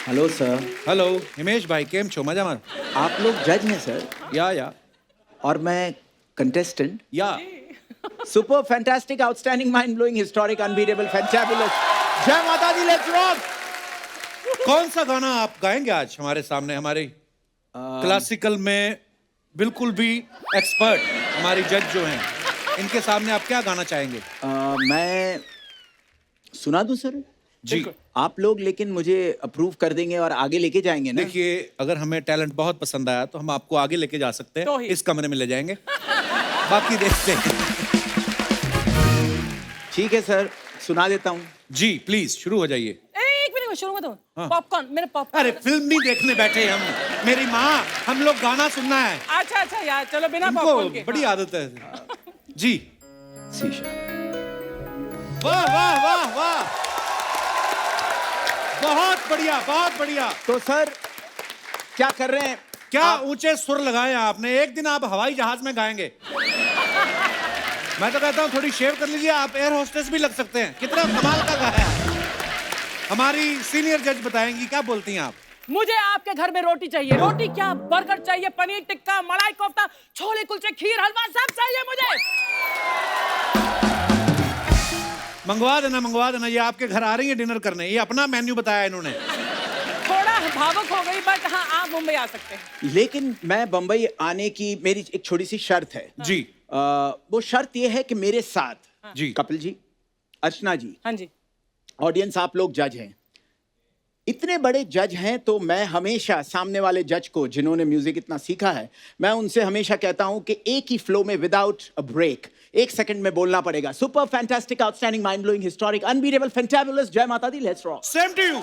Hello sir. Hello Himesh भाई, केम छो? मजाમાં? आप लोग जज हैं सर या और मैं कंटेस्टेंट। या super fantastic outstanding mind blowing historic unbeatable fantabulous. जय माता दी, लेट्स रॉक। कौन सा गाना आप गाएंगे आज हमारे सामने? हमारे क्लासिकल में बिल्कुल भी एक्सपर्ट हमारी जज जो हैं, इनके सामने आप क्या गाना चाहेंगे? मैं सुना दूं सर? जी आप लोग लेकिन मुझे अप्रूव कर देंगे और आगे लेके जाएंगे ना? देखिए, अगर हमें टैलेंट बहुत पसंद आया तो हम आपको आगे लेके जा सकते तो हैं, ही। इस कमरे में ले जाएंगे, बाकी देखते हैं। ठीक है सर, सुना देता हूँ। जी प्लीज शुरू हो जाइए। एक मिनट शुरू मत हो। हाँ। पॉपकॉर्न, मेरे पॉपकॉर्न। अरे फिल्म नहीं देखने बैठे हम, मेरी माँ, हम लोग गाना सुनना है। अच्छा अच्छा यार, चलो बिना इनको पॉपकॉर्न के। बड़ी आदत है। जी शीशा। वाह वाह वाह वाह, बहुत बढ़िया बहुत बढ़िया। तो सर क्या कर रहे हैं? क्या ऊंचे सुर लगाए आपने, एक दिन आप हवाई जहाज में गाएंगे। मैं तो कहता हूँ थोड़ी शेव कर लीजिए, आप एयर होस्टेस भी लग सकते हैं। कितना कमाल का गाया है। हमारी सीनियर जज बताएंगी, क्या बोलती हैं आप? मुझे आपके घर में रोटी चाहिए। रोटी क्या, बर्गर चाहिए, पनीर टिक्का, मलाई कोफ्ता, छोले कुलचे, खीर, हलवा, सब चाहिए मुझे। मंगवा देना, ये आपके घर आ रही है डिनर करने, ये अपना मेन्यू बताया इन्होंने। थोड़ा भावुक हो गई, बट हाँ आप मुंबई आ सकते हैं। लेकिन मैं बंबई आने की मेरी एक छोटी सी शर्त है। जी वो शर्त ये है कि मेरे साथ जी कपिल जी, अर्चना जी, हाँ जी। ऑडियंस, आप लोग जज हैं, इतने बड़े जज हैं, तो मैं हमेशा सामने वाले जज को, जिन्होंने म्यूजिक इतना सीखा है, मैं उनसे हमेशा कहता हूं कि एक ही फ्लो में विदाउट अ ब्रेक 1 सेकंड में बोलना पड़ेगा। Super fantastic outstanding mind blowing historic unbeatable fantabulous, जय माता दी, let's rock. Same to you.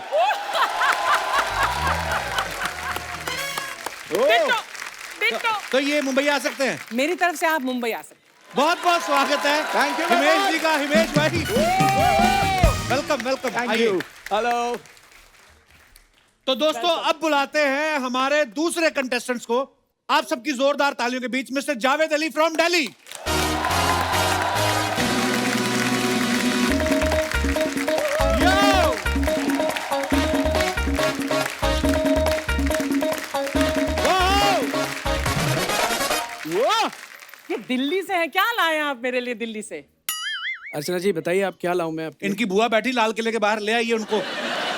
Ditto, ditto. तो ये मुंबई आ सकते हैं? मेरी तरफ से आप मुंबई आ सकते हैं। बहुत बहुत स्वागत है। Thank you, हिमेश जी का। हिमेश भाई वेलकम वेलकम। थैंक आइए। यू। हेलो। तो दोस्तों अब बुलाते हैं हमारे दूसरे कंटेस्टेंट्स को, आप सबकी जोरदार तालियों के बीच मिस्टर जावेद अली फ्रॉम दिल्ली। ये दिल्ली से है, क्या लाए आप मेरे लिए दिल्ली से? अर्चना जी बताइए, आप क्या लाऊं मैं आपके लिए? इनकी बुआ बैठी लाल किले के बाहर, ले आइए उनको,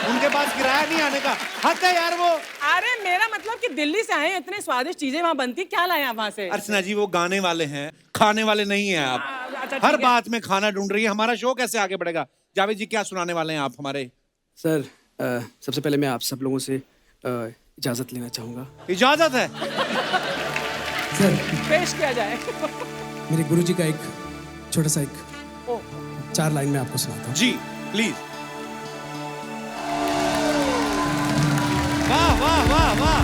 उनके पास किराया नहीं आने का। हद है यार वो। अरे मेरा मतलब कि दिल्ली से आए, इतने स्वादिष्ट चीजें वहाँ बनती, क्या लाए आप वहाँ से? अर्चना जी वो गाने वाले हैं, खाने वाले नहीं हैं आप। अच्छा, हर ठीक है। बात में खाना ढूंढ रही है, हमारा शो कैसे आगे बढ़ेगा? जावेद जी क्या सुनाने वाले हैं आप हमारे? सर सबसे पहले मैं आप सब लोगों से इजाज़त लेना चाहूँगा। इजाजत है? सर पेश किया जाए। मेरे गुरुजी का एक छोटा सा एक ओ, 4 लाइन में आपको सुनाता हूँ। जी प्लीज। वाह वाह वाह वाह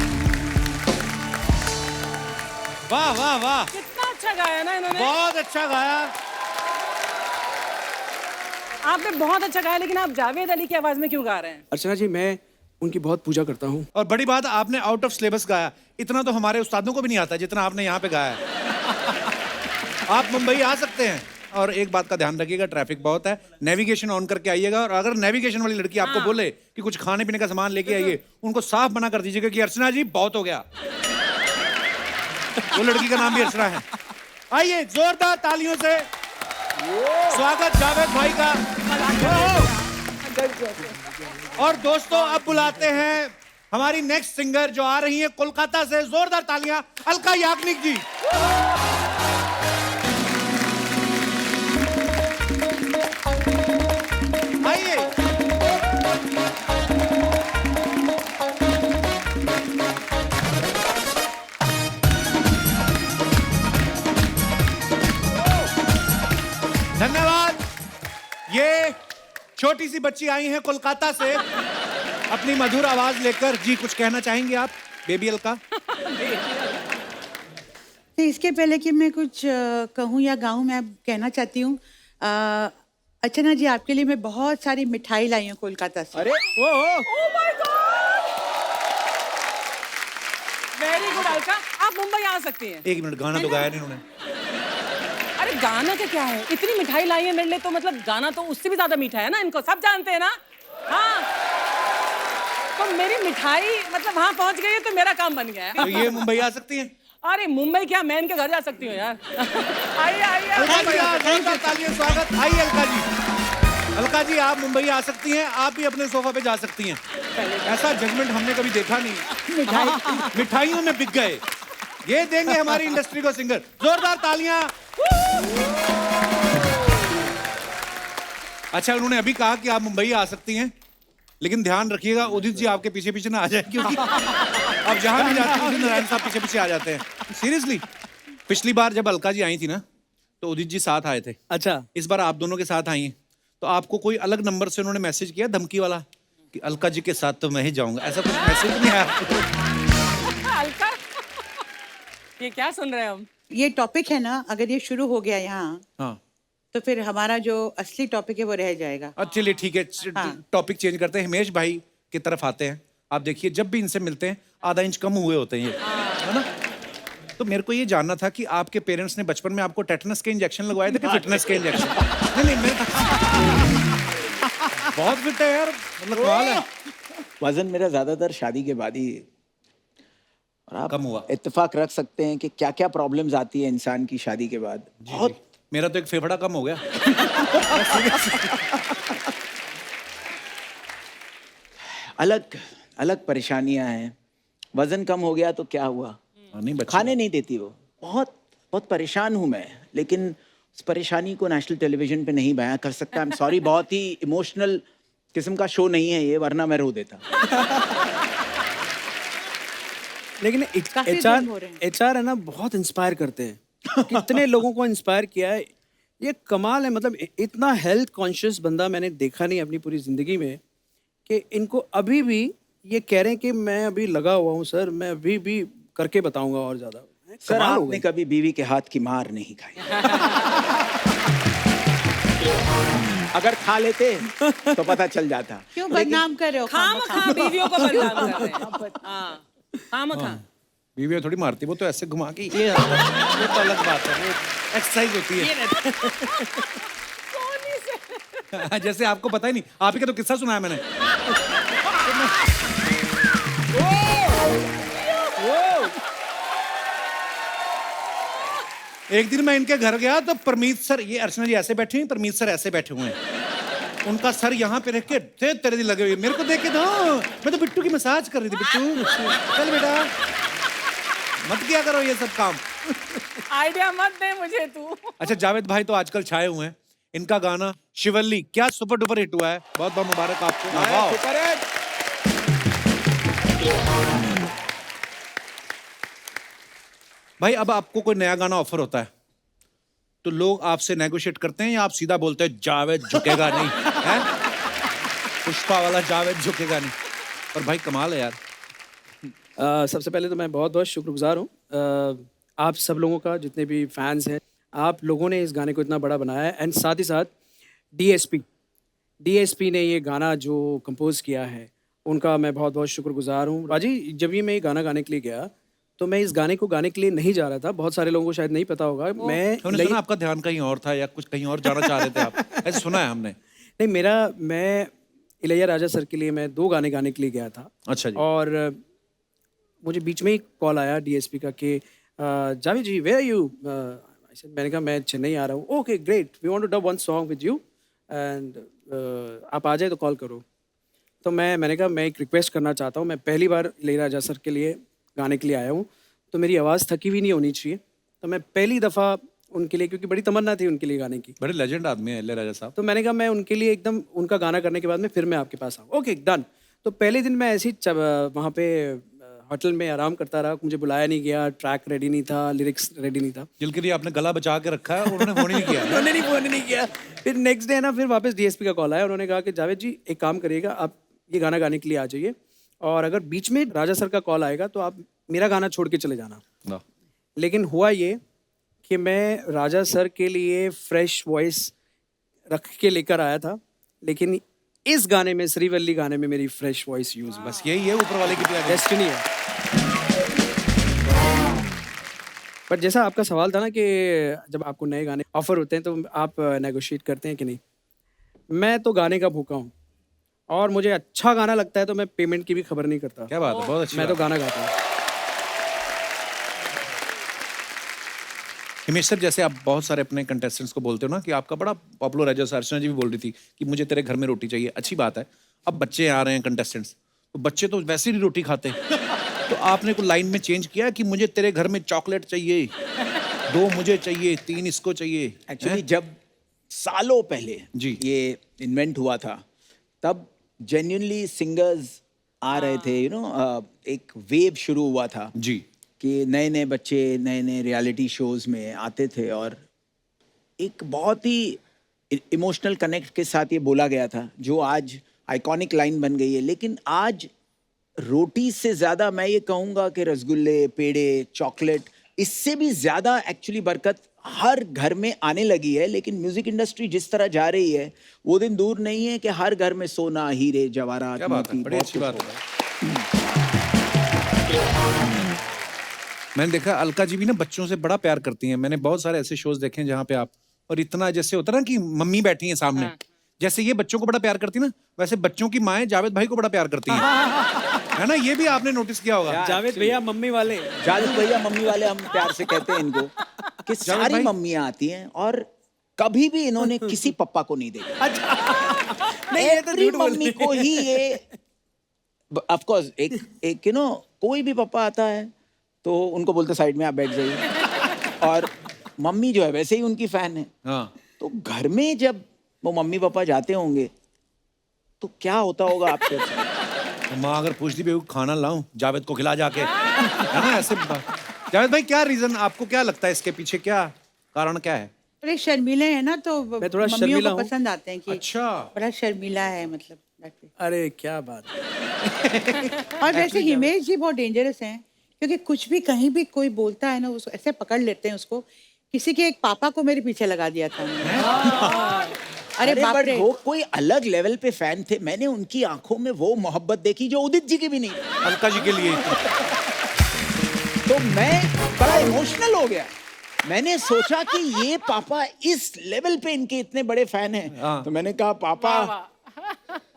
वाह वाह वाह, कितना अच्छा गाया ना इन्होंने। बहुत अच्छा गाया। आपने बहुत अच्छा गाया, लेकिन आप जावेद अली की आवाज में क्यों गा रहे हैं? अर्चना जी मैं उनकी बहुत पूजा करता हूँ। और बड़ी बात, आपने आउट ऑफ सिलेबस गाया, इतना तो हमारे उस्तादों को भी नहीं आता जितना आपने यहाँ पे गाया है। आप मुंबई आ सकते हैं, और एक बात का ध्यान रखिएगा, ट्रैफिक बहुत है, नेविगेशन ऑन करके आइएगा, और अगर नेविगेशन वाली लड़की आपको बोले कि कुछ खाने पीने का सामान लेके आइए, उनको साफ मना कर दीजिएगा कि अर्चना जी बहुत हो गया। वो लड़की का नाम भी अर्चना है। आइए जोरदार तालियों से स्वागत जावेद भाई का। और दोस्तों अब बुलाते हैं हमारी नेक्स्ट सिंगर जो आ रही है कोलकाता से, जोरदार तालियां अलका याग्निक जी। आइए। धन्यवाद। ये छोटी सी बच्ची आई है कोलकाता से अपनी मधुर आवाज लेकर। जी कुछ कहना चाहेंगे आप बेबी अलका? तो इसके पहले कि मैं कुछ कहूँ या गाऊँ, मैं कहना चाहती हूँ अर्चना जी, आपके लिए मैं बहुत सारी मिठाई लाई हूँ कोलकाता से। अरे ओ Oh my God! Very good Alka, आप मुंबई आ सकती हैं। एक मिनट, गाना तो गाया नहीं उन्होंने। अरे गाना का क्या है, इतनी मिठाई लाई है मेरे लिए, तो मतलब गाना तो उससे भी ज्यादा मीठा है ना, इनको सब जानते हैं ना। हाँ तो मेरी मिठाई मतलब वहां पहुंच गई है तो मेरा काम बन गया है। तो ये मुंबई आ सकती हैं? अरे मुंबई क्या, मैं इनके घर जा सकती हूँ यार। आइए आइए अलका जी, जोरदार तालियां, स्वागत। आइए अलका जी। अलका जी, आप मुंबई आ सकती हैं, आप भी अपने सोफा पे जा सकती हैं। ऐसा जजमेंट हमने कभी देखा नहीं। मिठाइयों में बिक गए, ये देंगे हमारी इंडस्ट्री को सिंगर। जोरदार तालियां। अच्छा, उन्होंने अभी कहा कि आप मुंबई आ सकती हैं, लेकिन ध्यान रखिएगा उदित जी आपके पीछे पीछे ना आ जाए, क्योंकि आप जहां भी जाते हैं उदित नारायण साहब पीछे पीछे आ जाते हैं। सीरियसली, पिछली बार जब अलका जी आई थी ना, तो उदित जी साथ आए थे। अच्छा, इस बार आप दोनों के साथ आई हैं, तो आपको कोई अलग नंबर से उन्होंने मैसेज किया धमकी वाला कि अलका जी के साथ तो मैं ही जाऊंगा, ऐसा कुछ मैसेज नहीं आया आपको? अलका, ये क्या सुन रहे हैं हम? ये टॉपिक है ना, अगर ये शुरू हो गया यहाँ हाँ, तो फिर हमारा जो असली टॉपिक है वो रह जाएगा। अच्छा चलिए ठीक है, टॉपिक चेंज करते हैं। हिमेश भाई की तरफ आते हैं। आप देखिए, जब भी इनसे मिलते हैं आधा इंच कम हुए होते हैं ये, है ना? तो मेरे को ये जानना था कि आपके पेरेंट्स ने बचपन में आपको टेटनस के इंजेक्शन लगवाए थे कि फिटनेस के इंजेक्शन? नहीं नहीं, बहुत फिट है यार, मतलब कमाल है। वजन मेरा ज्यादातर शादी के बाद ही, और आप कम हुआ। इत्तेफाक रख सकते हैं कि क्या क्या प्रॉब्लम्स आती है इंसान की शादी के बाद। बहुत मेरा तो एक फेफड़ा कम हो गया। अलग अलग परेशानियां हैं। वजन कम हो गया तो क्या हुआ, नहीं बच्चे, खाने नहीं देती वो। बहुत बहुत परेशान हूं मैं, लेकिन उस परेशानी को नेशनल टेलीविजन पे नहीं बयां कर सकता। आई एम सॉरी, बहुत ही इमोशनल किस्म का शो नहीं है ये, वरना मैं रो देता। लेकिन काफी एचआर दिन हो रहे हैं। एचआर है ना, बहुत इंस्पायर करते हैं। कितने लोगों को इंस्पायर किया है, ये कमाल है। मतलब इतना हेल्थ कॉन्शियस बंदा मैंने देखा नहीं अपनी पूरी जिंदगी में, कि इनको अभी भी ये कह रहे हैं कि मैं अभी लगा हुआ हूँ सर, मैं अभी भी करके बताऊंगा और ज्यादा। सर, कमाल हो आपने गई। कभी बीवी के हाथ की मार नहीं खाई? अगर खा लेते तो पता चल जाता। क्यों बदनाम कर रहे हो? खाम खा बीवियों को बदनाम कर रहे हैं। हाँ, खाम खा। बीवियाँ थोड़ी मारती, वो तो ऐसे घुमा के ये तो अलग बात है, वो एक्सरसाइज होती है। जैसे आपको पता ही नहीं, आप ही का तो किस्सा सुनाया मैंने। एक दिन मैं इनके घर गया तो परमीत सर, ये अर्चना जी ऐसे बैठी हुई, परमीत सर ऐसे बैठे हुए हैं। उनका सर यहाँ पे रख के तेरे दिन लगे हुए, मेरे को देख के तो मैं तो बिट्टू की मसाज कर रही थी। बिट्टू चल बेटा, मत किया करो ये सब काम। आइडिया मत दे मुझे तू। अच्छा, जावेद भाई तो आजकल छाए हुए हैं। इनका गाना शिवल्ली क्या सुपर डुपर हिट हुआ है, बहुत बहुत मुबारक आपको। वाह। भाई, अब आपको कोई नया गाना ऑफर होता है तो लोग आपसे नेगोशिएट करते हैं या आप सीधा बोलते हैं जावेद झुकेगा नहीं? है पुष्पा वाला जावेद झुकेगा नहीं। और भाई कमाल है यार। सबसे पहले तो मैं बहुत बहुत शुक्रगुजार हूँ आप सब लोगों का, जितने भी फैंस हैं। आप लोगों ने इस गाने को इतना बड़ा बनाया है। एंड साथ ही साथ डीएसपी ने ये गाना जो कंपोज किया है, उनका मैं बहुत बहुत शुक्रगुजार हूँ। राजी, जब ये मैं ये गाना गाने के लिए गया तो मैं इस गाने को गाने के लिए नहीं जा रहा था। बहुत सारे लोगों को शायद नहीं पता होगा। हमने सुना आपका ध्यान कहीं और था या कुछ कहीं और जाना चाह रहे थे आप, ऐसे सुना है हमने। नहीं, मैं इलैया राजा सर के लिए मैं 2 गाने गाने के लिए गया था। अच्छा जी। और मुझे बीच में ही कॉल आया डीएसपी का कि Javed ji where are you? मैंने कहा मैं चेन्नई आ रहा हूँ। Okay great, we want to dub one song with you and आप आ जाए तो कॉल करो। तो मैंने कहा मैं एक रिक्वेस्ट करना चाहता हूँ, मैं पहली बार इलैया राजा सर के लिए गाने के लिए आया हूँ, तो मेरी आवाज़ थकी हुई नहीं होनी चाहिए। तो मैं पहली दफ़ा उनके लिए, क्योंकि बड़ी तमन्ना थी उनके लिए गाने की। बड़े लेजेंड आदमी है इलैया राजा साहब। तो मैंने कहा मैं उनके लिए एकदम उनका गाना करने के बाद में फिर मैं आपके पास आऊँ। Okay done. तो पहले दिन मैं ऐसे ही वहाँ पे होटल में आराम करता रहा, मुझे बुलाया नहीं गया, ट्रैक रेडी नहीं था, लिरिक्स रेडी नहीं था। जिनके लिए आपने गला बचा के रखा है उन्होंने फोन ही नहीं किया। उन्होंने फोन नहीं किया। फिर नेक्स्ट डे ना, फिर वापस डीएसपी का कॉल आया। उन्होंने कहा कि जावेद जी एक काम करिएगा, आप ये गाना गाने के लिए आ जाइए, और अगर बीच में राजा सर का कॉल आएगा तो आप मेरा गाना छोड़ के चले जाना। लेकिन हुआ ये कि मैं राजा सर के लिए फ्रेश वॉइस रख के लेकर आया था, लेकिन इस गाने में, श्रीवल्ली गाने में, मेरी फ्रेश वॉइस यूज। बस यही है ऊपर वाले की प्लान, डेस्टिनी है। पर जैसा आपका सवाल था ना कि जब आपको नए गाने ऑफर होते हैं तो आप नेगोशिएट करते हैं कि नहीं, मैं तो गाने का भूखा हूँ। और मुझे अच्छा गाना लगता है तो मैं पेमेंट की भी खबर नहीं करता। क्या बात है, बहुत अच्छी मैं तो बात है। गाना गाता हूँ। हिमेश सर, जैसे आप बहुत सारे अपने कंटेस्टेंट्स को बोलते हो ना कि आपका बड़ा पॉपुलर है, जैसे अर्चना जी भी बोल रही थी कि मुझे तेरे घर में रोटी चाहिए, अच्छी बात है। अब बच्चे आ रहे हैं कंटेस्टेंट्स, तो बच्चे तो वैसे ही रोटी खाते तो आपने कोई लाइन में चेंज किया कि मुझे तेरे घर में चॉकलेट चाहिए, 2 मुझे चाहिए, 3 इसको चाहिए? एक्चुअली जब सालों पहले जी। ये इन्वेंट हुआ था, तब जेन्युइनली सिंगर्स आ रहे थे, एक वेव शुरू हुआ था जी। कि नए नए बच्चे नए नए रियलिटी शोज में आते थे और एक बहुत ही इमोशनल कनेक्ट के साथ ये बोला गया था, जो आज आइकॉनिक लाइन बन गई है। लेकिन आज रोटी से ज़्यादा मैं ये कहूँगा कि रसगुल्ले, पेड़े, चॉकलेट, इससे भी ज़्यादा एक्चुअली बरकत हर घर में आने लगी है। लेकिन म्यूजिक इंडस्ट्री जिस तरह जा रही है, वो दिन दूर नहीं है कि हर घर में सोना, हीरे, जवाहरात, क्या बात है, मोती, बड़ी बहुत अच्छी कुछ बात होगा। है। मैंने देखा अलका जी भी ना बच्चों से बड़ा प्यार करती हैं। मैंने बहुत सारे ऐसे शोज देखे हैं जहाँ पे आप, और इतना जैसे होता है ना कि मम्मी बैठी हैं सामने, जैसे ये बच्चों को बड़ा प्यार करती है ना, वैसे बच्चों की माएं जावेद भाई को बड़ा प्यार करती हैं। है ना, ये भी आपने नोटिस किया होगा। जावेद भैया मम्मी वाले। जादू भैया मम्मी वाले हम प्यार से कहते हैं इनको, कि सारी भाई? मम्मियाँ आती हैं और कभी भी इन्होंने किसी पप्पा को नहीं देखा। नहीं, ये तो Every झूठ बोल रही मम्मी को ही ये, ऑफ कोर्स, एक कोई भी पप्पा आता है तो उनको बोलते साइड में आप बैठ जाइए, और मम्मी जो है वैसे ही उनकी फैन है। हाँ। तो घर में जब वो मम्मी पापा जाते होंगे तो क्या होता होगा आपके? तो माँ अगर पूछती भी खाना लाऊं जावेद को खिला जाके, है ना ऐसे। जावेद भाई, क्या रीजन, आपको क्या लगता है इसके पीछे, क्या कारण क्या है? थोड़े शर्मीले हैं ना, तो मैं थोड़ा मम्मियों शर्मीला को हूँ। पसंद आते हैं कि अच्छा। बड़ा शर्मीला है, मतलब that way। अरे क्या बात है। और वैसे हिमेश जी बहुत डेंजरस हैं, क्योंकि कुछ भी कहीं भी कोई बोलता है ना, उसको ऐसे पकड़ लेते हैं उसको। किसी के एक पापा को मेरे पीछे लगा दिया था उन्होंने। अरे बाप बट रे, वो कोई अलग लेवल पे फैन थे। मैंने उनकी आंखों में वो मोहब्बत देखी जो उदित जी की भी नहीं थी। अलका जी के लिए। तो मैं बड़ा इमोशनल हो गया। मैंने सोचा कि ये पापा इस लेवल पे इनके इतने बड़े फैन हैं। हाँ। तो मैंने कहा, पापा,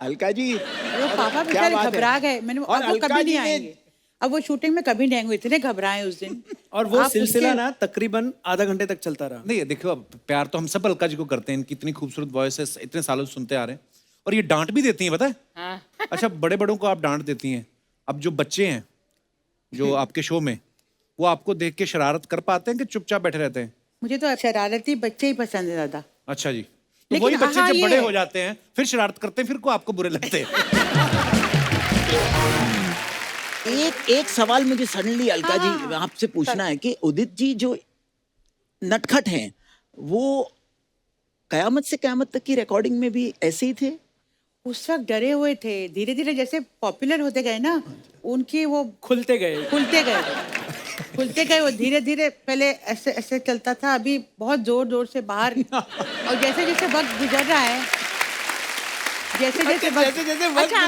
अलका जी, अरे वो पापा क्या बेचारे बात है? घबरा गए। मैंने और अब वो अलका कभी जी नहीं ने- आएंगे, अब वो शूटिंग में कभी नहीं आएंगे, इतने घबराए उस दिन। और वो आप सिलसिला उसके- ना तकरीबन आधा घंटे तक चलता रहा। नहीं, देखो, अब प्यार तो हम सब अलका जी को करते हैं, इनकी इतनी खूबसूरत वॉइस है, इतने सालों से सुनते आ रहे हैं। और ये डांट भी देती हैं, पता है? अच्छा, बड़े बड़ों को आप डांट देती हैं। अब जो बच्चे हैं जो आपके शो में, वो आपको देख के शरारत कर पाते हैं कि चुपचाप बैठे रहते हैं? मुझे तो शरारती बच्चे ही पसंद है ज्यादा। अच्छा जी। तो लेकिन वही बच्चे हाँ, जब ये बड़े है। हो जाते हैं फिर शरारत करते हैं, फिर को आपको बुरे लगते हैं। एक सवाल मुझे सडनली अलका जी आपसे पूछना है कि उदित जी जो नटखट हैं, वो कयामत से कयामत तक की रिकॉर्डिंग में भी ऐसे ही थे? उस वक्त डरे हुए थे। धीरे धीरे जैसे पॉपुलर होते गए ना, उनकी वो खुलते गए। खुलते गए वो धीरे धीरे। पहले ऐसे ऐसे चलता था, अभी बहुत जोर जोर से बाहर। और जैसे जैसे वक्त गुजर रहा है, जैसे जैसे वक्त, अच्छा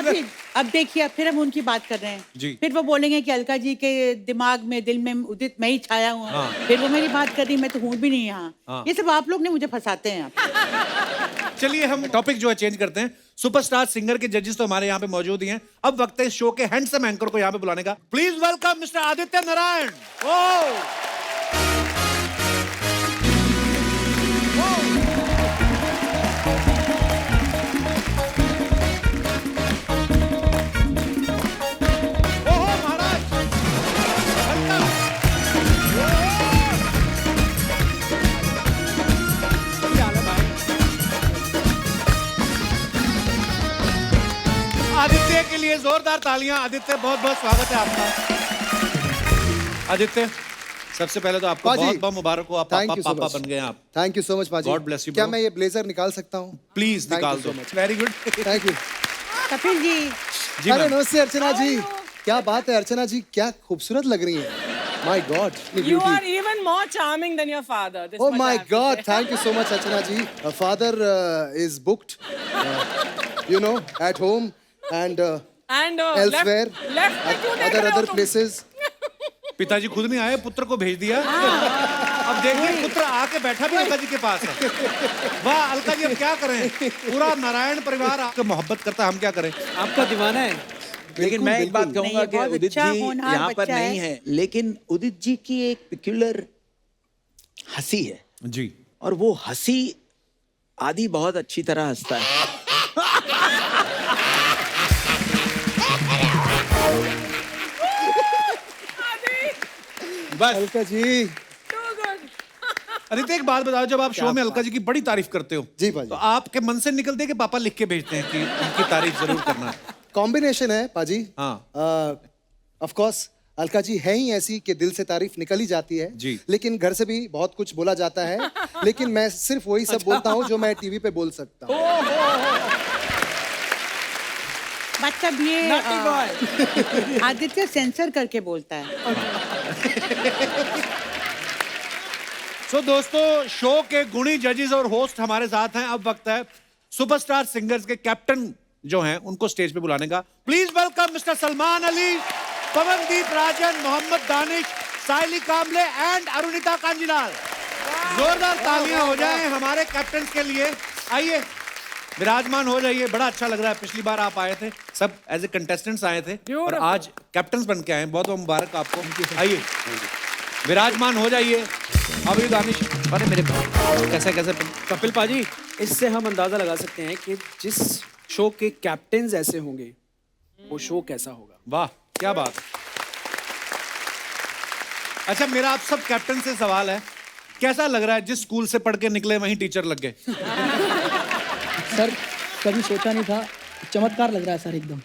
अब देखिए, अब फिर हम उनकी बात कर रहे जी। हैं। फिर वो बोलेंगे कि अलका जी के दिमाग में, दिल में उदित मैं ही छाया हूँ। हाँ। फिर वो मेरी बात कर रही, मैं तो हूँ भी नहीं यहाँ। हाँ। ये सब आप लोग ने मुझे फंसाते हैं। आप चलिए हम टॉपिक जो है चेंज करते हैं। सुपरस्टार सिंगर के जजेस तो हमारे यहाँ पे मौजूद ही हैं। अब वक्त है इस शो के हैंडसम एंकर को यहाँ पे बुलाने का। Please welcome mister Aditya Narayan. ओहो महाराज, आदित्य के लिए जोरदार तालियां। आदित्य, बहुत बहुत स्वागत है आपका। आदित्य, सबसे पहले तो आपको पाजी, बहुत बहुत मुबारक हो, आप thank पापा you so पापा much. बन गए हैं आप। थैंक यू सो मच पाजी। God bless you, क्या bro. मैं ये ब्लेजर निकाल सकता हूँ? प्लीज Thank निकाल you दो। so much. Very good. Thank you. Kapil ji, जी अरे मैम। नमस्ते अर्चना जी, क्या बात है अर्चना जी, क्या खूबसूरत लग रही है। My God, You are even more charming than your father. This Oh much I my have to God! say. Thank you so much, Archana ji. Father is booked, at home and And elsewhere, left में क्यों देख रहे हो other तुम? places. पिताजी खुद नहीं आए, पुत्र को भेज दिया। अब देखिए पुत्र आके बैठा भी अलका जी के पास है। वाह अलका जी, अब क्या करें, पूरा नारायण परिवार आपको मोहब्बत करता है, हम क्या करें। आपका दीवाना है। लेकिन मैं एक बात नहीं, कहूंगा ये कि बहुत उदित अच्छा जी होनहार यहाँ पर बच्चा नहीं है। है, लेकिन उदित जी की एक पिक्यूलर हंसी है, जी और वो हंसी आदि बहुत अच्छी तरह हंसता है। बस। अलका जी। अदिति एक बात बताओ, जब आप शो में अलका जी की बड़ी तारीफ करते हो जी पाजी। तो आपके मन से निकलते है कि पापा लिख के भेजते हैं कि उनकी तारीफ जरूर करना है। कॉम्बिनेशन है पाजी। हाँ। ऑफ कोर्स अलका जी है ही ऐसी कि दिल से तारीफ निकल ही जाती है जी। लेकिन घर से भी बहुत कुछ बोला जाता है लेकिन मैं सिर्फ वही सब बोलता हूँ जो मैं टीवी पे बोल सकता हूँ। मतलब ये आदित्य सेंसर करके बोलता है। सो दोस्तों, शो के गुणी जजेस और होस्ट हमारे साथ हैं। अब वक्त है सुपरस्टार सिंगर्स के कैप्टन जो हैं उनको स्टेज पे बुलाने का। Please welcome mister Salman Ali, Pawandeep Rajan, Mohammad Danish, Sayli Kamble and Arunita Kanjilal. जोरदार तालियां हो जाएं हमारे कैप्टन के लिए। आइए विराजमान हो जाइए। बड़ा अच्छा लग रहा है, पिछली बार आप आए थे सब एज ए कंटेस्टेंट्स आए थे और आज कैप्टन बन के आए हैं। बहुत बहुत मुबारक आपको। आइए विराजमान हो जाइए। अभी दानिश, अरे मेरे कैसे कैसे कपिल पाजी, इससे हम अंदाजा लगा सकते हैं कि जिस शो के कैप्टन ऐसे होंगे वो शो कैसा होगा। वाह क्या बात। अच्छा मेरा आप सब कैप्टन से सवाल है, कैसा लग रहा है जिस स्कूल से पढ़ के निकले वहीं टीचर लग गए? सर कभी सोचा नहीं था, चमत्कार लग रहा है सर एकदम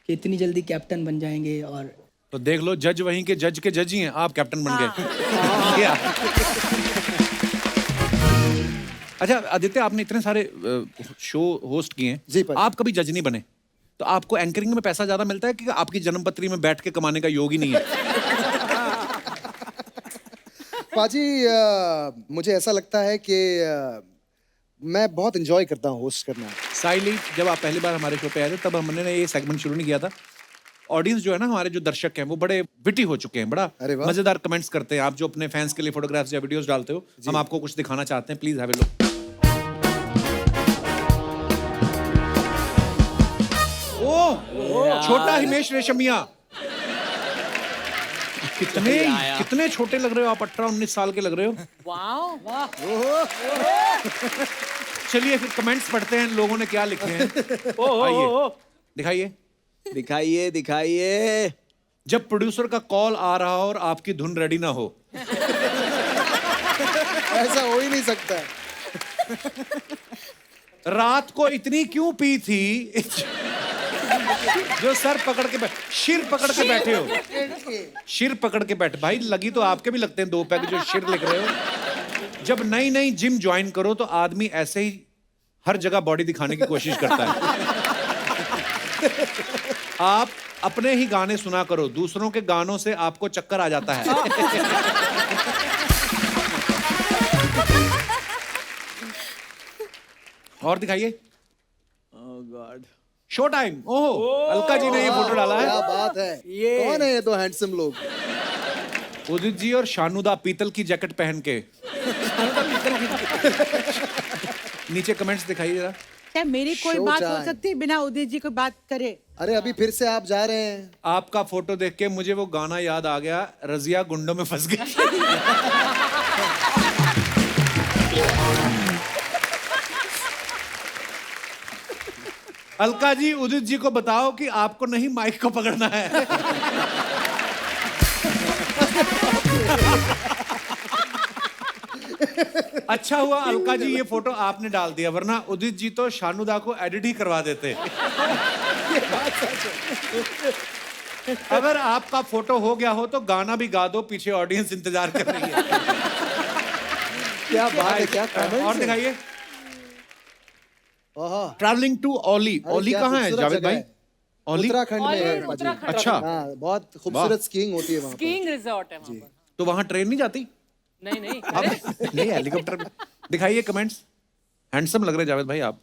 कि इतनी जल्दी कैप्टन बन जाएंगे। और तो देख लो, जज वहीं के जज के जज ही हैं, आप कैप्टन बन गए। क्या? अच्छा आदित्य, आपने इतने सारे शो होस्ट किए जी हैं, पाजी। आप कभी जज नहीं बने, तो आपको एंकरिंग में पैसा ज्यादा मिलता है कि आपकी जन्मपत्री में बैठ के कमाने का योग ही नहीं है? पाजी मुझे ऐसा लगता है कि मैं बहुत एंजॉय करता हूँ होस्ट करना। साइली, जब आप पहली बार हमारे शो पे आए थे तब हमने ये सेगमेंट शुरू नहीं किया था। ऑडियंस जो है ना, हमारे जो दर्शक हैं वो बड़े विटी हो चुके हैं, बड़ा अरे वाह। मजेदार कमेंट्स करते हैं। आप जो अपने फैंस के लिए फोटोग्राफ्स या वीडियोस डालते हो, हम आपको कुछ दिखाना चाहते हैं, प्लीज हैव ए लुक। ओह छोटा हिमेश रेशमिया, कितने छोटे लग रहे हो आप, 18-19 साल के लग रहे हो। वाह चलिए फिर कमेंट्स पढ़ते हैं लोगों ने क्या लिखे हैं। आइए दिखाइए दिखाइए दिखाइए। जब प्रोड्यूसर का कॉल आ रहा हो और आपकी धुन रेडी ना हो। ऐसा हो ही नहीं सकता। रात को इतनी क्यों पी थी जो सर पकड़ के शिर पकड़ के बैठे हो, शिर पकड़ के बैठे। भाई लगी तो आपके भी लगते हैं 2 पैग जो शिर लिख रहे हो। जब नई नई जिम ज्वाइन करो तो आदमी ऐसे ही हर जगह बॉडी दिखाने की कोशिश करता है। आप अपने ही गाने सुना करो, दूसरों के गानों से आपको चक्कर आ जाता है। और दिखाइए। God, show time. Oh Alka ji ने ये फोटो डाला है। क्या बात है, कौन है ये तो हैंडसम लोग। उदित जी और शानुदा पीतल की जैकेट पहन के। नीचे कमेंट्स दिखाइए जरा। क्या मेरी कोई Show बात हो time. सकती है बिना उदित जी को बात करे? अरे अभी फिर से आप जा रहे हैं। आपका फोटो देख के मुझे वो गाना याद आ गया, रजिया गुंडों में फंस गई। अलका जी, उदित जी को बताओ कि आपको नहीं माइक को पकड़ना है। अच्छा हुआ अलका जी ये फोटो आपने डाल दिया, वरना उदित जी तो शानुदा को एडिट ही करवा देते। अगर आपका फोटो हो गया हो तो गाना भी गा दो, पीछे ऑडियंस इंतजार कर रही है। क्या बात है, क्या और कमेंट्स हैं। दिखाइए। आहा, ट्रैवलिंग टू ओली। अरे ओली क्या कहाँ है खूबसूरत जावेद जगह भाई? है। ओली उत्तराखंड में है पाजी। उत्तराखंड। अच्छा, हाँ, बहुत खूबसूरत स्कीइंग होती है वहाँ पर। स्कीइंग रिजॉर्ट है वहाँ पर। तो वहां ट्रेन नहीं जाती? नहीं नहीं अब नहीं, हेलीकॉप्टर में। दिखाइए कमेंट्स। हैंडसम लग रहे हैं जावेद भाई आप।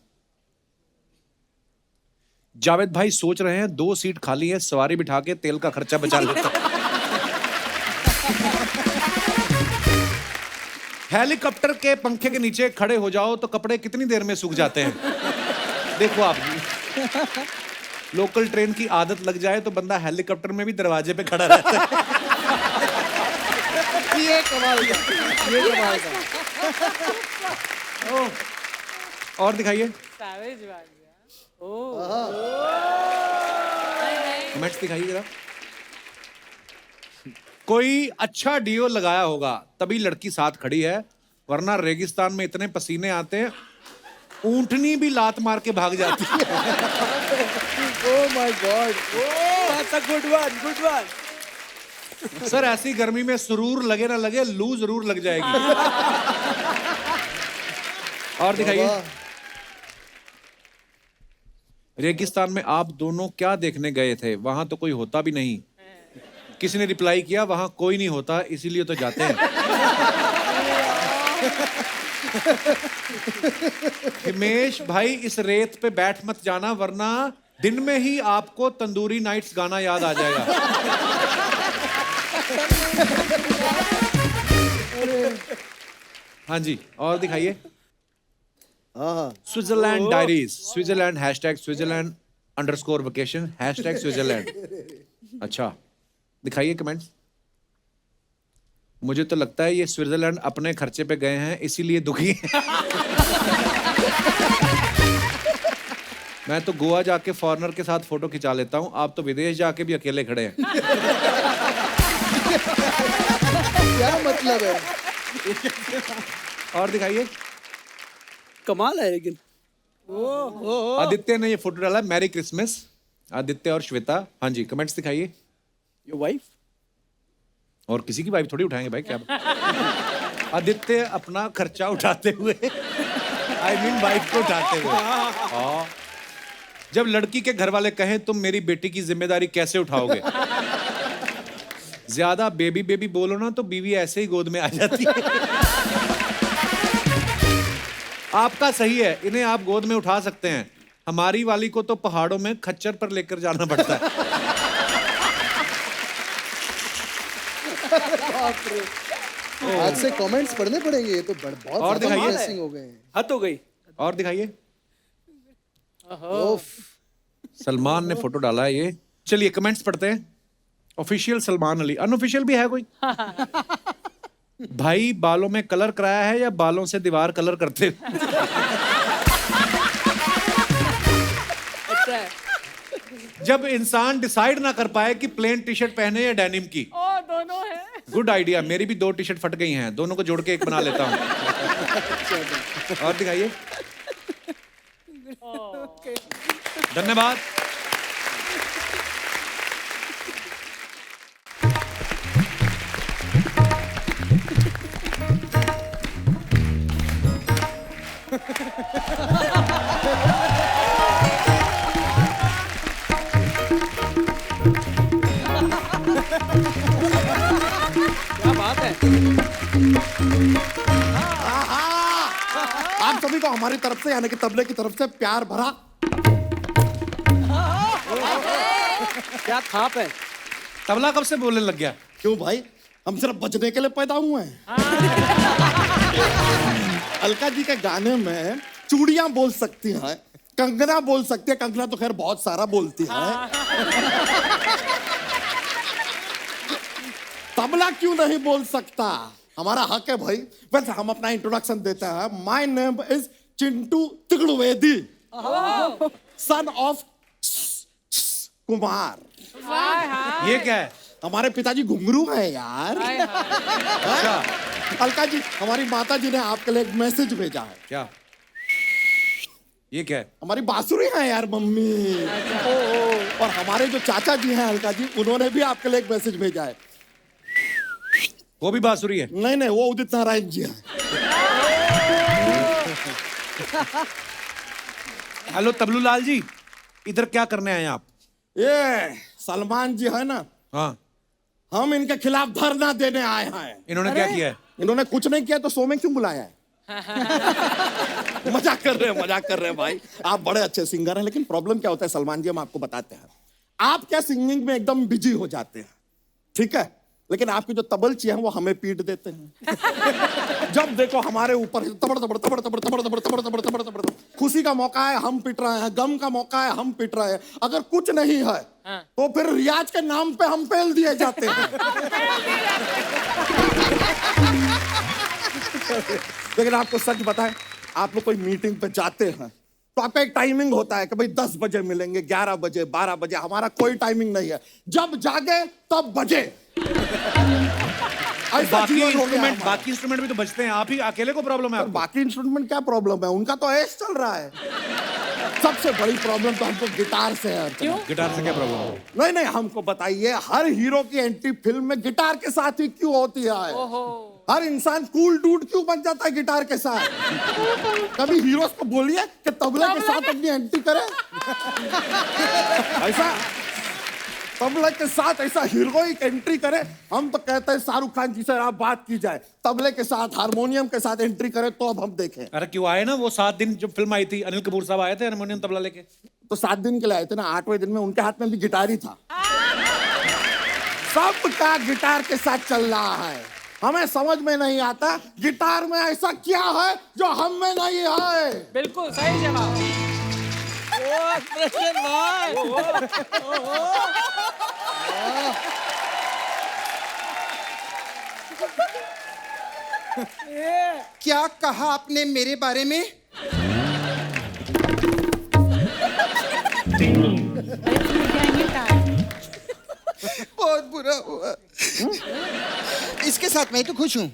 जावेद भाई सोच रहे हैं 2 सीट खाली है, सवारी बिठा के तेल का खर्चा बचा लेते। हेलीकॉप्टर के पंखे के नीचे खड़े हो जाओ तो कपड़े कितनी देर में सूख जाते हैं? देखो आप, लोकल ट्रेन की आदत लग जाए तो बंदा हेलीकॉप्टर में भी दरवाजे पे खड़ा रहता है। ये कमाल का, ये कमाल का। और दिखाइए कमेंट्स, दिखाइए जरा। कोई अच्छा डियो लगाया होगा तभी लड़की साथ खड़ी है, वरना रेगिस्तान में इतने पसीने आते हैं ऊंटनी भी लात मार के भाग जाती है। Oh my God. That's a good one, good one. Sir ऐसी गर्मी में सुरूर लगे ना लगे, लू जरूर लग जाएगी। और दिखाइए। रेगिस्तान में आप दोनों क्या देखने गए थे? वहां तो कोई होता भी नहीं। किसी ने रिप्लाई किया, वहां कोई नहीं होता इसीलिए तो जाते हैं। हिमेश भाई, इस रेत पे बैठ मत जाना, वरना दिन में ही आपको तंदूरी नाइट्स गाना याद आ जाएगा। हाँ जी, और दिखाइए। हाँ, Switzerland diaries, Switzerland #Switzerland _vacation #Switzerland. अच्छा, दिखाइए कमेंट्स। मुझे तो लगता है ये स्विट्जरलैंड अपने खर्चे पे गए हैं इसीलिए दुखी हैं। मैं तो गोवा जाके फॉरेनर के साथ फोटो खिंचा लेता हूं, आप तो विदेश जाके भी अकेले खड़े हैं। क्या मतलब है? और दिखाइए। कमाल है लेकिन। आदित्य ने ये फोटो डाला, मैरी क्रिसमस। आदित्य और श्वेता। हाँ जी, कमेंट्स दिखाइए। Your wife? और किसी की वाइफ थोड़ी उठाएंगे भाई, क्या? आदित्य अपना खर्चा उठाते हुए, आई मीन वाइफ को उठाते हुए। हाँ। जब लड़की के घर वाले कहें तुम मेरी बेटी की जिम्मेदारी कैसे उठाओगे, ज्यादा बेबी बेबी बोलो ना तो बीवी ऐसे ही गोद में आ जाती है। आपका सही है, इन्हें आप गोद में उठा सकते हैं, हमारी वाली को तो पहाड़ों में खच्चर पर लेकर जाना पड़ता है। आज से कमेंट्स पढ़ने पड़ेंगे, ये तो बहुत और ज्यादा दिखाइए। embarrassing हो गए हैं। हद हो गई। और दिखाइए। ओफ, सलमान ने फोटो डाला है ये। चलिए कमेंट्स पढ़ते हैं। ऑफिशियल सलमान अली, अनऑफिशियल भी है कोई? भाई बालों में कलर कराया है या बालों से दीवार कलर करते? जब इंसान डिसाइड ना कर पाए कि प्लेन टी शर्ट पहने या डेनिम की। दोनों है। गुड आइडिया, मेरी भी 2 टी शर्ट फट गई हैं, दोनों को जोड़ के एक बना लेता हूँ। और दिखाइए। धन्यवाद। क्या बात है। आप सभी को हमारी तरफ से यानी कि तबले की तरफ से प्यार भरा क्या थाप है। तबला कब से बोलने लग गया? क्यों भाई, हम सिर्फ बजने के लिए पैदा हुए हैं। अलका जी के गाने में चूड़ियां बोल सकती हैं, कंगना बोल सकती है, कंगना तो खैर बहुत सारा बोलती है। तबला क्यों नहीं बोल सकता? हमारा हक है भाई। वैसे हम अपना इंट्रोडक्शन देते हैं। My name is Chintu Trivedi, son of Kumar. ये क्या है? हमारे पिताजी घुंघरू हैं यार। अच्छा, अलका जी, हमारी माता जी ने आपके लिए एक मैसेज भेजा है। क्या? ये क्या है? हमारी बांसुरी है यार मम्मी। और हमारे जो चाचा जी हैं अलका जी, उन्होंने भी आपके लिए एक मैसेज भेजा है। वो भी बांसुरी है? नहीं नहीं, वो उदित नारायण जी हैं। हेलो तबलू लाल जी, इधर क्या करने आए आप? ये सलमान जी है ना, हाँ, हम इनके खिलाफ धरना देने आए हैं। इन्होंने क्या किया है? इन्होंने कुछ नहीं किया तो शो में क्यों बुलाया है? मजाक कर रहे हैं, मजाक कर रहे हैं भाई। आप बड़े अच्छे सिंगर हैं, लेकिन प्रॉब्लम क्या होता है सलमान जी, हम आपको बताते हैं। आप क्या सिंगिंग में एकदम बिजी हो जाते हैं, ठीक है? लेकिन आपकी जो तबलची है वो हमें पीट देते हैं। जब देखो हमारे ऊपर तबड़ तबड़ तबड़ तबड़ तबड़ तबड़ तबड़ तबड़ तबड़ तबड़। खुशी का मौका है हम पिट रहे हैं, गम का मौका है हम पिट रहे हैं। अगर कुछ नहीं है तो फिर रियाज के नाम पे हम पेल दिए जाते हैं। लेकिन आपको सच बताएं, आप लोग कोई मीटिंग पे जाते हैं तो आपका एक टाइमिंग होता है कि भाई 10 बजे मिलेंगे, 11 बजे, 12 बजे। हमारा कोई टाइमिंग नहीं है, जब जागे तब बजे। ऐसा जीवन हो गया हमारा। बाकी इंस्ट्रूमेंट भी तो बजते हैं, आप ही अकेले को प्रॉब्लम है और आपको? बाकी इंस्ट्रूमेंट क्या प्रॉब्लम है, उनका तो ऐश चल रहा है। सबसे बड़ी प्रॉब्लम तो हमको गिटार से है। क्यों? गिटार से क्या प्रॉब्लम है? नहीं नहीं, हमको बताइए, हर हीरो की एंट्री फिल्म में गिटार के साथ ही क्यों होती है? हर इंसान कूल डूड क्यों बन जाता है गिटार के साथ? कभी हीरोज को बोलिए कि तबले के साथ अपनी एंट्री करे। ऐसा तबले के साथ ऐसा हीरोइक एंट्री करे। हम तो कहते हैं शाहरुख खान जी से आप बात की जाए, तबले के साथ हारमोनियम के साथ एंट्री करे तो अब हम देखें। अरे क्यों आए ना, वो 7 दिन जब फिल्म आई थी, अनिल कपूर साहब आए थे हारमोनियम तबला लेके। तो 7 दिन के लिए आए थे ना, 8वें दिन में उनके हाथ में भी गिटार ही था। सबका गिटार के साथ चल रहा है, हमें समझ में नहीं आता गिटार में ऐसा क्या है जो हम में नहीं है। बिल्कुल सही जवाब। क्या कहा आपने मेरे बारे में? बहुत बुरा हुआ। इसके साथ मैं तो खुश हूँ।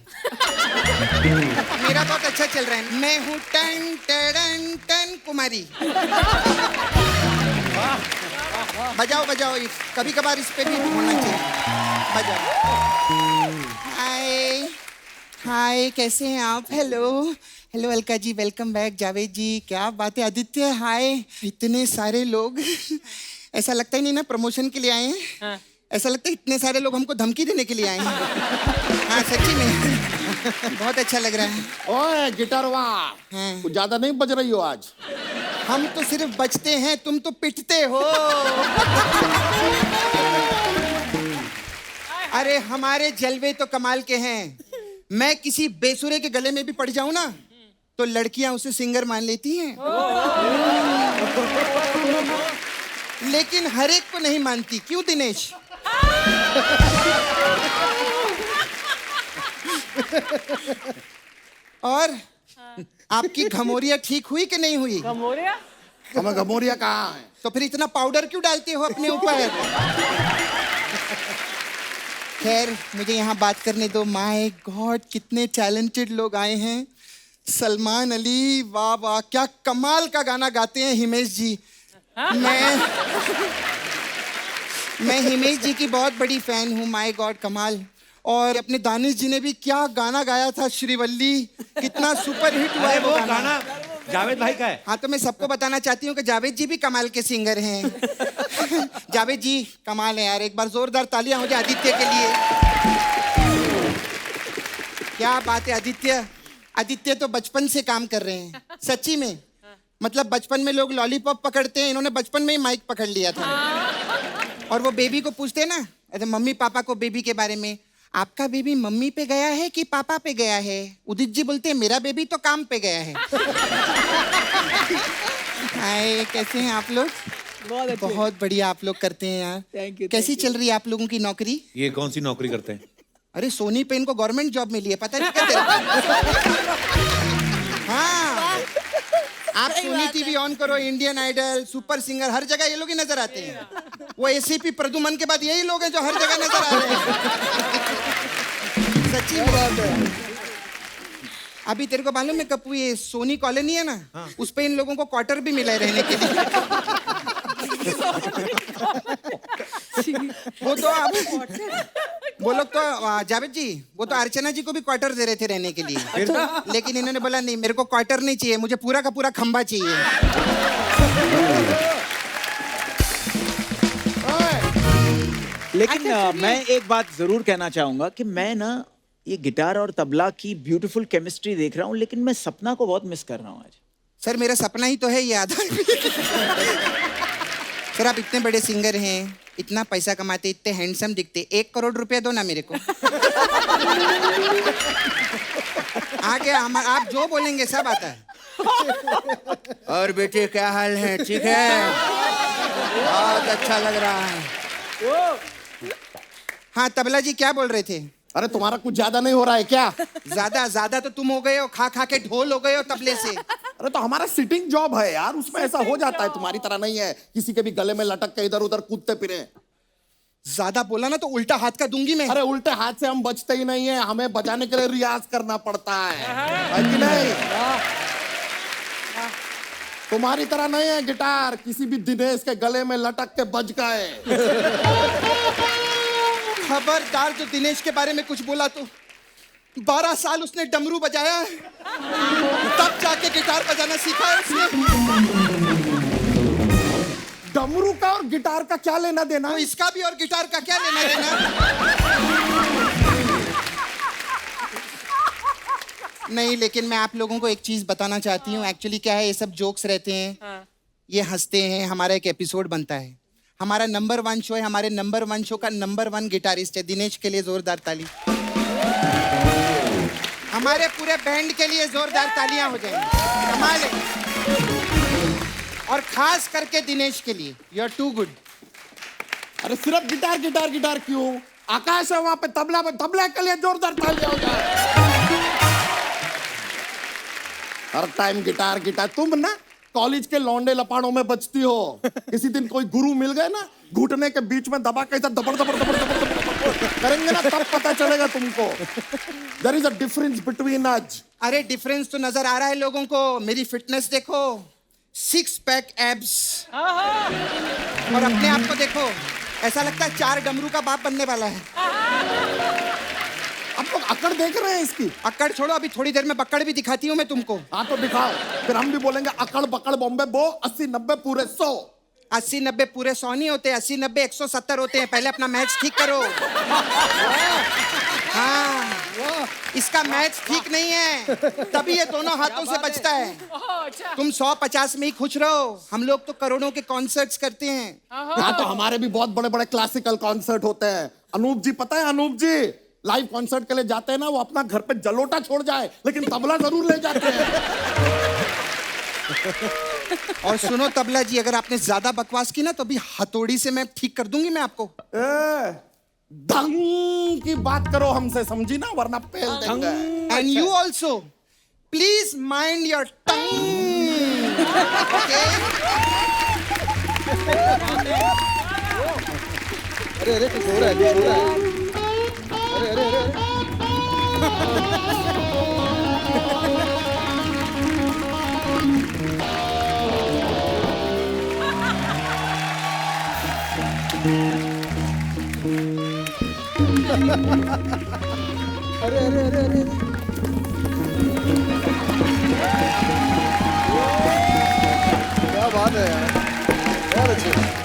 मेरा बहुत अच्छा चल रहा है। मैं हूँ टन टन टन कुमारी। बजाओ बजाओ, कभी कभार इस पे भी होना चाहिए। बजाओ। हाय हाय, कैसे हैं आप? Hello hello Alka ji, welcome back. Javed जी, क्या बात है। आदित्य, हाय। इतने सारे लोग, ऐसा लगता ही नहीं ना प्रमोशन के लिए आए हैं। हाँ। ऐसा लगता है इतने सारे लोग हमको धमकी देने के लिए आए हैं। हाँ सच्ची में बहुत अच्छा लग रहा है। ओए गिटार वाह, हाँ। कुछ ज्यादा नहीं बज रही हो आज। हम तो सिर्फ बचते हैं, तुम तो पिटते हो। अरे हमारे जलवे तो कमाल के हैं। मैं किसी बेसुरे के गले में भी पड़ जाऊं ना तो लड़कियां उसे सिंगर मान लेती हैं, लेकिन हर एक को नहीं मानती। क्यों दिनेश? और आपकी घमोरिया ठीक हुई कि नहीं हुई? घमोरिया? हमें घमोरिया कहाँ है? तो फिर इतना पाउडर क्यों डालते हो अपने ऊपर? खैर, मुझे यहाँ बात करने दो। माय गॉड, कितने टैलेंटेड लोग आए हैं। सलमान अली, वाह वाह, क्या कमाल का गाना गाते हैं हिमेश जी। मैं हिमेश जी की बहुत बड़ी फैन हूँ। माय गॉड, कमाल। और अपने दानिश जी ने भी क्या गाना गाया था, श्रीवल्ली, कितना सुपर हिट हुआ है वो गाना। जावेद भाई का है। हाँ, तो मैं सबको बताना चाहती हूँ कि जावेद जी भी कमाल के सिंगर हैं। जावेद जी कमाल है यार, एक बार जोरदार तालियां हो जाए आदित्य के लिए। क्या बात है आदित्य। आदित्य तो बचपन से काम कर रहे हैं, सच्ची में। मतलब बचपन में लोग लॉलीपॉप पकड़ते हैं, इन्होंने बचपन में ही माइक पकड़ लिया था। और वो बेबी को पूछते हैं ना, अरे मम्मी पापा को बेबी के बारे में, आपका बेबी मम्मी पे गया है कि पापा पे गया है? उदित जी बोलते हैं मेरा बेबी तो काम पे गया है। हाय, कैसे हैं आप लोग? बहुत बढ़िया आप लोग करते हैं यार। Thank you, कैसी चल रही है आप लोगों की नौकरी? ये कौन सी नौकरी करते हैं? अरे सोनी पे इनको गवर्नमेंट जॉब मिली है, पता नहीं क्या तेरे? हाँ, आप सोनी टीवी ऑन करो, इंडियन आइडल, सुपर सिंगर, हर जगह ये लोग ही नजर आते हैं। वो एसीपी प्रदुमन के बाद यही लोग हैं जो हर जगह नजर आ रहे हैं। सच्ची बात है। अभी तेरे को मालूम है कपूर, ये सोनी कॉलोनी है ना, उस पे इन लोगों को क्वार्टर भी मिला है रहने के लिए। वो तो आप वो लोग तो जावेद जी, वो तो अर्चना जी को भी क्वार्टर दे रहे थे रहने के लिए, लेकिन इन्होंने बोला नहीं, मेरे को क्वार्टर नहीं चाहिए, मुझे पूरा का पूरा खंबा चाहिए। लेकिन मैं एक बात जरूर कहना चाहूंगा कि मैं ना ये गिटार और तबला की ब्यूटीफुल केमिस्ट्री देख रहा हूँ, लेकिन मैं सपना को बहुत मिस कर रहा हूँ आज। सर मेरा सपना ही तो है ये आधा। सर आप इतने बड़े सिंगर हैं, इतना पैसा कमाते, इतने हैंडसम दिखते, 1 करोड़ रुपया दो ना मेरे को। आगे आप जो बोलेंगे सब आता है। और बेटे क्या हाल है? ठीक है, बहुत अच्छा लग रहा है। हाँ तबला जी क्या बोल रहे थे? अरे तुम्हारा कुछ ज्यादा नहीं हो रहा है क्या? ज्यादा तो तुम हो गए हो, खा खा के ढोल हो गए हो तबले से। अरे तो हमारा सिटिंग जॉब है यार, उसमें ऐसा हो जाता है, तुम्हारी तरह नहीं है किसी के भी गले में लटक के इधर उधर कूदते फिरे। ज्यादा बोला ना तो उल्टा हाथ का दूंगी मैं। अरे उल्टे हाथ से हम बचते ही नहीं है, हमें बजाने के लिए रियाज करना पड़ता है कि नहीं? तुम्हारी तरह नहीं है गिटार किसी भी दिनेश के गले में लटक के बज गए। खबरदार जो दिनेश के बारे में कुछ बोला तो 12 साल उसने डमरू बजाया है, तब जाके गिटार बजाना सीखा है उसने। डमरू का और गिटार का क्या लेना देना? तो इसका भी और गिटार का क्या लेना देना? नहीं, लेकिन मैं आप लोगों को एक चीज बताना चाहती हूँ। एक्चुअली क्या है, ये सब जोक्स रहते हैं, ये हंसते हैं, हमारा एक एपिसोड बनता है। हमारा नंबर 1 शो है, हमारे नंबर 1 शो का नंबर 1 गिटारिस्ट है दिनेश, के लिए जोरदार ताली। हमारे पूरे बैंड के लिए जोरदार तालियां हो जाएंगी, कमाल है। और खास करके दिनेश के लिए, यू आर टू गुड। अरे सिर्फ गिटार गिटार गिटार क्यों? आकाश है वहां पे तबला में, तबला के लिए जोरदार तालियां हो जाए। हर टाइम गिटार गिटार। तुम ना कॉलेज के लौंडे लपाड़ों में बचती हो। किसी दिन कोई गुरु मिल गए ना, घुटने के बीच में दबा के दबड़ दबड़ दबड़ दबड़ करेंगे ना, तब पता चलेगा तुमको। There is a difference between us. अरे डिफरेंस तो नजर आ रहा है लोगों को। मेरी फिटनेस देखो, 6 पैक एब्स, और अपने आप को देखो, ऐसा लगता है 4 डमरू का बाप बनने वाला है। आप लोग अकड़ देख रहे हैं इसकी? अकड़ छोड़ो, अभी थोड़ी देर में बक्कड़ भी दिखाती हूँ मैं तुमको। हाँ तो दिखाओ, फिर हम भी बोलेंगे अकड़ बकड़ बॉम्बे बो 80-90 पूरे 100। 80-90 पूरे 100 नहीं होते, 80-90 170 होते हैं। पहले अपना मैच ठीक करो। हाँ, इसका मैच ठीक नहीं है, तभी ये दोनों हाथों से बचता है। तुम 100-50 में ही खुश रहो, हम लोग तो करोड़ों के कॉन्सर्ट्स करते हैं। हाँ तो हमारे भी बहुत बड़े बड़े क्लासिकल कॉन्सर्ट होते हैं। अनूप जी, पता है अनूप जी लाइव कॉन्सर्ट के लिए जाते हैं ना, वो अपना घर पे जलोटा छोड़ जाए लेकिन तबला जरूर ले जाते हैं। और सुनो तबला जी, अगर आपने ज्यादा बकवास की ना तो अभी हथौड़ी से मैं ठीक कर दूंगी मैं आपको। ढंग की बात करो हमसे, समझी ना, वरना पेल देंगे। And you also please mind your tongue. अरे अरे कुछ हो रहा है, कुछ हो रहा है। अरे अरे अरे अरे अरे अरे अरे क्या बात है यार, बहुत अच्छी।